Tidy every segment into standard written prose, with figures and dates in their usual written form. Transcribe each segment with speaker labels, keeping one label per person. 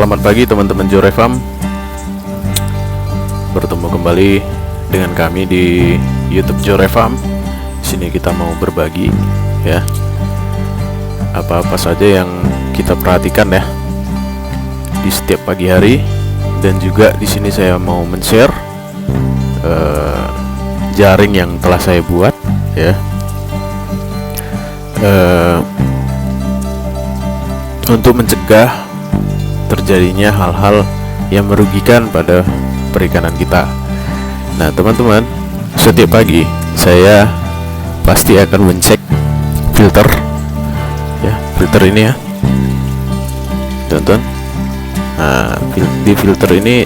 Speaker 1: Selamat pagi teman-teman Jorefam. Bertemu kembali dengan kami di YouTube Jorefam. Sini kita mau berbagi ya, apa-apa saja yang kita perhatikan ya di setiap pagi hari. Dan juga di sini saya mau men-share jaring yang telah saya buat ya, untuk mencegah terjadinya hal-hal yang merugikan pada perikanan kita. Nah teman-teman, setiap pagi saya pasti akan mencek filter ya, filter ini ya teman-teman. Nah di filter ini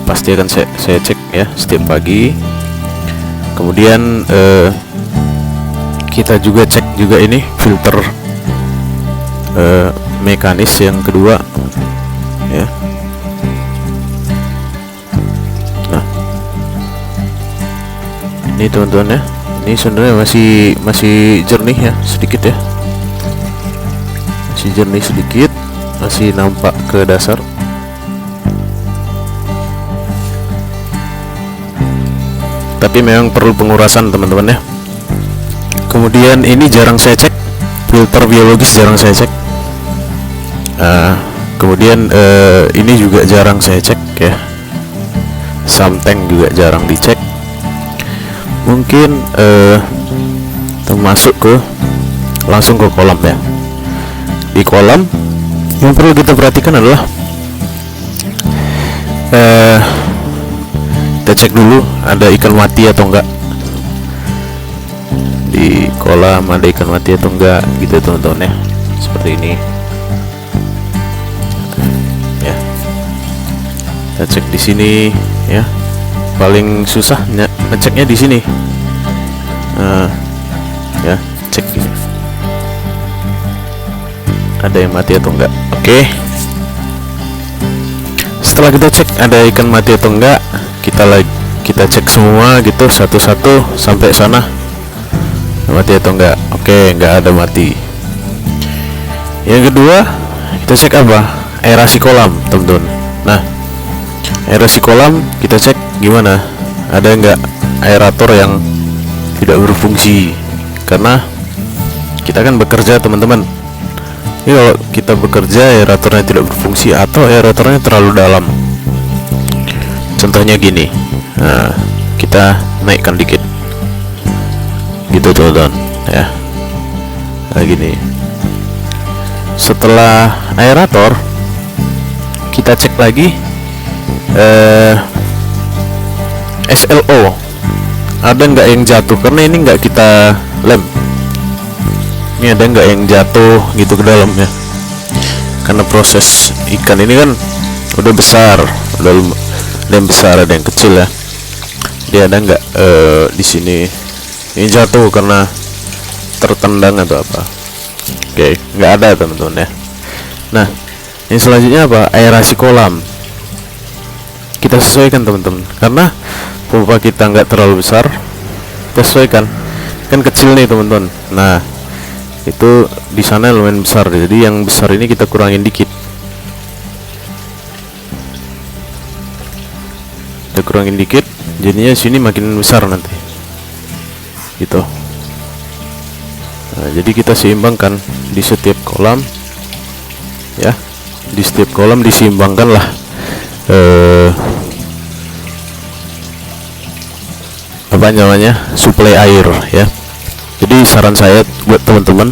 Speaker 1: pasti akan saya cek ya setiap pagi. Kemudian kita juga cek juga ini filter mekanis yang kedua ya. Nah ini teman-teman ya, ini sebenarnya masih jernih ya, sedikit ya, masih jernih sedikit, masih nampak ke dasar. Tapi memang perlu pengurasan teman-teman ya. Kemudian ini jarang saya cek, filter biologis jarang saya cek. Kemudian ini juga jarang saya cek ya, samtank juga jarang dicek. Mungkin termasuk ke langsung ke kolam ya. Di kolam yang perlu kita perhatikan adalah kita cek dulu ada ikan mati atau enggak. Di kolam ada ikan mati atau enggak gitu teman-teman ya, seperti ini ya. Kita cek di sini ya, paling susah ngeceknya di sini ya, cek ini ada yang mati atau enggak. Oke, setelah kita cek ada ikan mati atau enggak, kita cek semua gitu satu-satu sampai sana, mati atau enggak. Oke, enggak ada mati. Yang kedua, kita cek apa? Aerasi kolam teman-teman. Nah aerasi kolam kita cek gimana, ada enggak aerator yang tidak berfungsi. Karena kita kan bekerja teman-teman ini, kalau kita bekerja aeratornya tidak berfungsi atau aeratornya terlalu dalam, contohnya gini, nah kita naikkan dikit gitu teman-teman ya. Nah gini, setelah aerator kita cek lagi SLO ada nggak yang jatuh, karena ini nggak kita lem, ini ada nggak yang jatuh gitu ke dalam ya. Karena proses ikan ini kan udah besar, udah ada yang besar ada yang kecil ya. Dia ada nggak di sini ini jatuh karena tertendang atau apa? Oke, nggak ada teman-teman ya. Nah yang selanjutnya apa? Aerasi kolam kita sesuaikan teman-teman, karena pompa kita nggak terlalu besar, kita sesuaikan. Kan kecil nih teman-teman, nah itu di sana lumayan besar, jadi yang besar ini kita kurangin dikit, kita kurangin dikit, jadinya sini makin besar nanti gitu. Nah, jadi kita seimbangkan di setiap kolam ya, di setiap kolam diseimbangkan lah apa namanya, suplai air ya. Jadi saran saya buat teman-teman,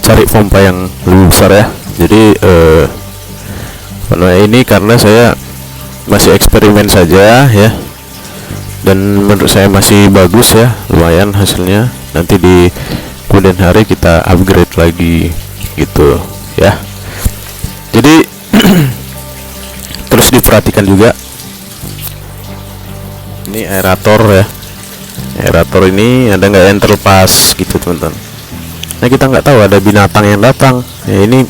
Speaker 1: cari pompa yang lebih besar ya. Jadi ini karena saya masih eksperimen saja ya, dan menurut saya masih bagus ya, lumayan hasilnya. Nanti di kemudian hari kita upgrade lagi gitu ya. Jadi terus diperhatikan juga ini aerator ya, aerator ini ada nggak yang terlepas gitu teman-teman. Nah kita nggak tahu ada binatang yang datang ya, ini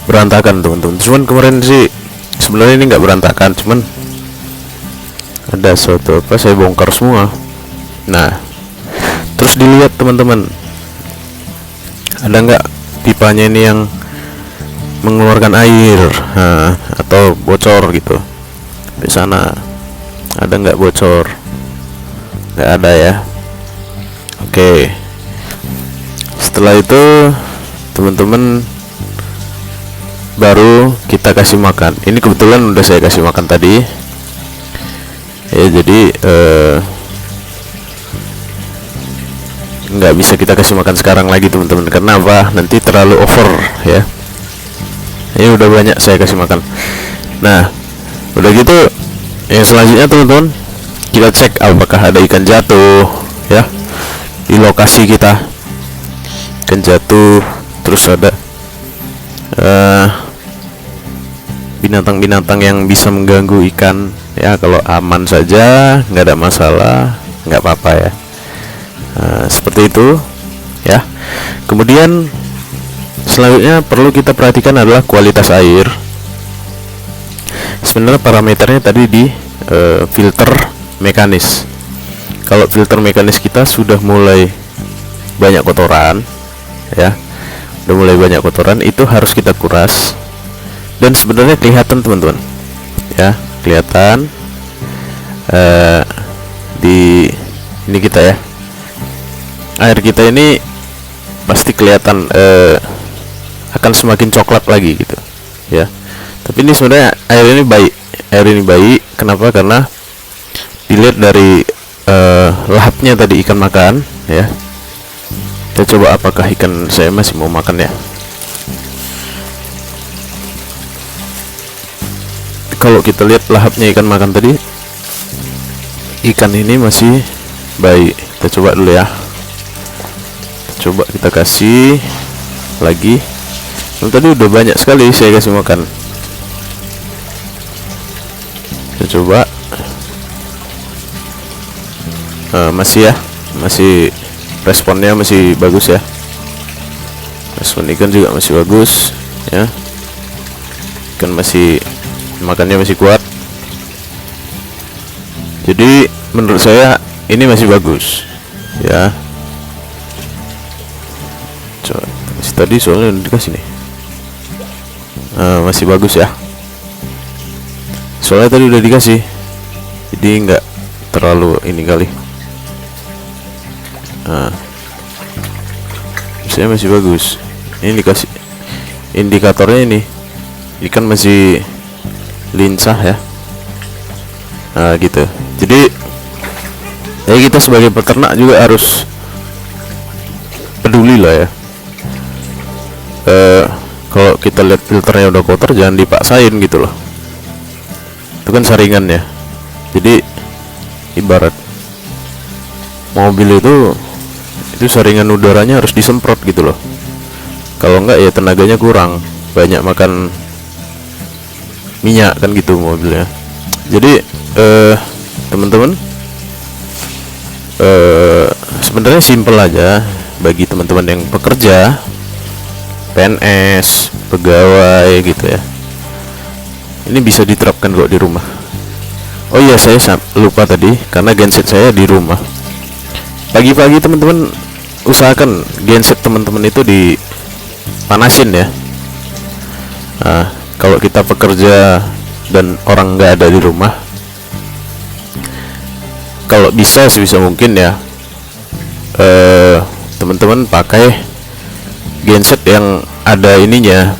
Speaker 1: berantakan teman-teman. Cuman kemarin sih sebenarnya ini nggak berantakan, cuman ada suatu apa, saya bongkar semua. Nah terus dilihat teman-teman, ada nggak pipanya ini yang mengeluarkan air, atau bocor gitu. Di sana ada nggak bocor? Nggak ada ya. Oke, setelah itu teman-teman baru kita kasih makan. Ini kebetulan udah saya kasih makan tadi ya, jadi nggak bisa kita kasih makan sekarang lagi teman-teman, karena apa, nanti terlalu over ya. Ini udah banyak saya kasih makan. Nah udah gitu, yang selanjutnya teman-teman, kita cek apakah ada ikan jatuh ya di lokasi kita. Ikan jatuh, terus ada binatang-binatang yang bisa mengganggu ikan ya. Kalau aman saja, nggak ada masalah, nggak apa-apa ya. Seperti itu ya. Kemudian selanjutnya perlu kita perhatikan adalah kualitas air. Sebenarnya parameternya tadi di filter mekanis. Kalau filter mekanis kita sudah mulai banyak kotoran ya, udah mulai banyak kotoran, itu harus kita kuras. Dan sebenarnya kelihatan teman-teman ya, kelihatan di ini kita ya, air kita ini pasti kelihatan akan semakin coklat lagi gitu ya. Tapi ini sebenarnya air ini baik, air ini baik. Kenapa? Karena dilihat dari lahapnya tadi ikan makan ya. Kita coba apakah ikan saya masih mau makan ya. Kalau kita lihat lahapnya ikan makan tadi, ikan ini masih baik. Kita coba dulu ya. Coba kita kasih lagi. Tadi udah banyak sekali saya kasih makan. Kita coba. Masih ya, masih responnya masih bagus ya. Respon ikan juga masih bagus ya. Ikan masih makannya masih kuat. Jadi menurut saya ini masih bagus ya. Coba tadi soalnya udah dikasih nih. Masih bagus ya, soalnya tadi udah dikasih, jadi nggak terlalu ini kali. Saya masih bagus. Ini dikasih indikatornya, ini ikan masih lincah ya. Gitu. Jadi ya kita sebagai peternak juga harus peduli lah ya. Kalau kita lihat filternya udah kotor, jangan dipaksain gitu loh. Itu kan saringan ya. Jadi ibarat mobil itu saringan udaranya harus disemprot gitu loh. Kalau enggak ya tenaganya kurang, banyak makan minyak kan gitu mobilnya. Jadi teman-teman, sebenarnya simple aja bagi teman-teman yang pekerja, PNS, pegawai gitu ya. Ini bisa diterapkan kok di rumah. Oh iya, saya lupa tadi, karena genset saya di rumah. Pagi-pagi teman-teman usahakan genset teman-teman itu dipanasin ya. Kalau kita pekerja dan orang nggak ada di rumah, kalau bisa sebisa mungkin ya, teman-teman pakai genset yang ada ininya,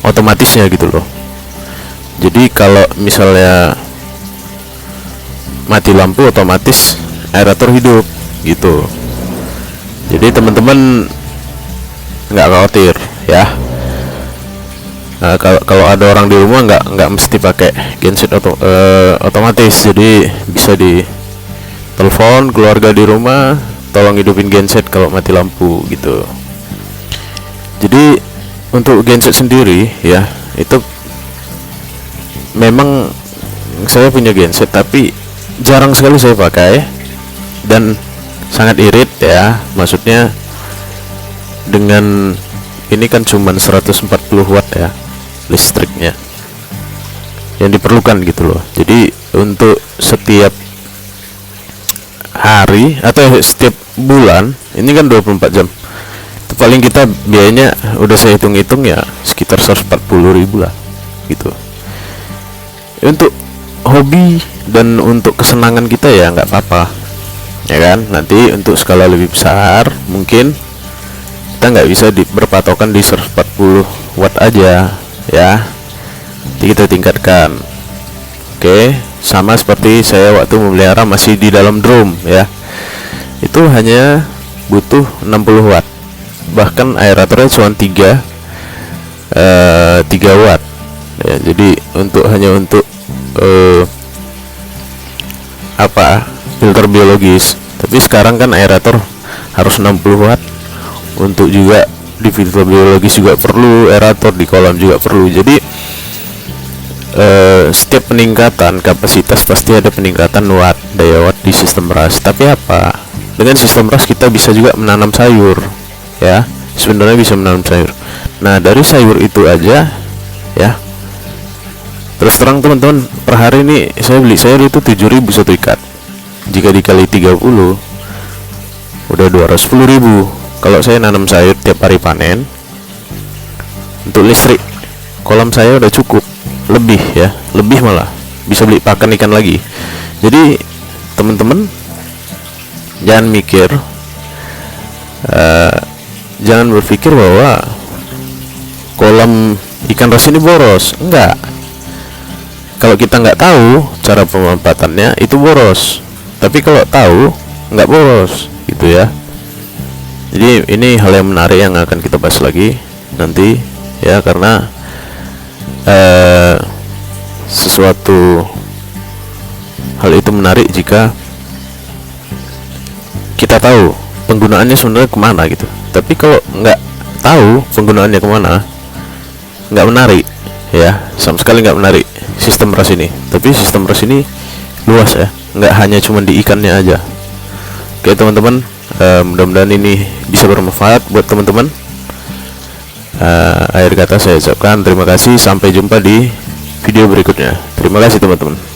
Speaker 1: otomatisnya gitu loh. Jadi kalau misalnya mati lampu, otomatis aerator hidup gitu. Jadi teman-teman nggak khawatir ya. Kalau ada orang di rumah, nggak mesti pakai genset otomatis. Jadi bisa di telepon keluarga di rumah, tolong hidupin genset kalau mati lampu gitu. Jadi untuk genset sendiri ya, itu memang saya punya genset, tapi jarang sekali saya pakai dan sangat irit ya. Maksudnya dengan ini kan cuman 140 watt ya listriknya yang diperlukan gitu loh. Jadi untuk setiap hari atau setiap bulan, ini kan 24 jam, paling kita biayanya udah saya hitung-hitung ya sekitar 140.000 lah gitu. Untuk hobi dan untuk kesenangan kita ya nggak apa-apa ya kan. Nanti untuk skala lebih besar mungkin kita nggak bisa berpatokan di 140 watt aja ya, jadi kita tingkatkan. Oke, sama seperti saya waktu memelihara masih di dalam drum ya, itu hanya butuh 60 watt, bahkan aeratornya cuma 3 watt ya. Jadi hanya untuk filter biologis. Tapi sekarang kan aerator harus 60 watt, untuk juga di filter biologis juga perlu aerator, di kolam juga perlu. Jadi setiap peningkatan kapasitas pasti ada peningkatan watt, daya watt di sistem ras. Tapi apa, dengan sistem ras kita bisa juga menanam sayur ya, sebenarnya bisa menanam sayur. Nah dari sayur itu aja ya, terus terang teman-teman, per hari ini saya beli sayur itu 7.000 satu ikat. Jika dikali 30 udah 210.000. Kalau saya nanam sayur tiap hari panen, untuk listrik kolam saya udah cukup, lebih ya, lebih malah bisa beli pakan ikan lagi. Jadi teman-teman jangan mikir, jangan berpikir bahwa kolam ikan ras ini boros. Enggak, kalau kita nggak tahu cara pemanfaatannya itu boros, tapi kalau tahu nggak boros gitu ya. Jadi ini hal yang menarik yang akan kita bahas lagi nanti ya, karena sesuatu hal itu menarik jika kita tahu penggunaannya sebenarnya kemana gitu. Tapi kalau nggak tahu penggunaannya kemana, nggak menarik ya, sama sekali nggak menarik sistem ras ini. Tapi sistem ras ini luas ya, nggak hanya cuma di ikannya aja. Oke teman-teman, mudah-mudahan ini bisa bermanfaat buat teman-teman. Akhir kata saya ucapkan terima kasih, sampai jumpa di video berikutnya. Terima kasih teman-teman.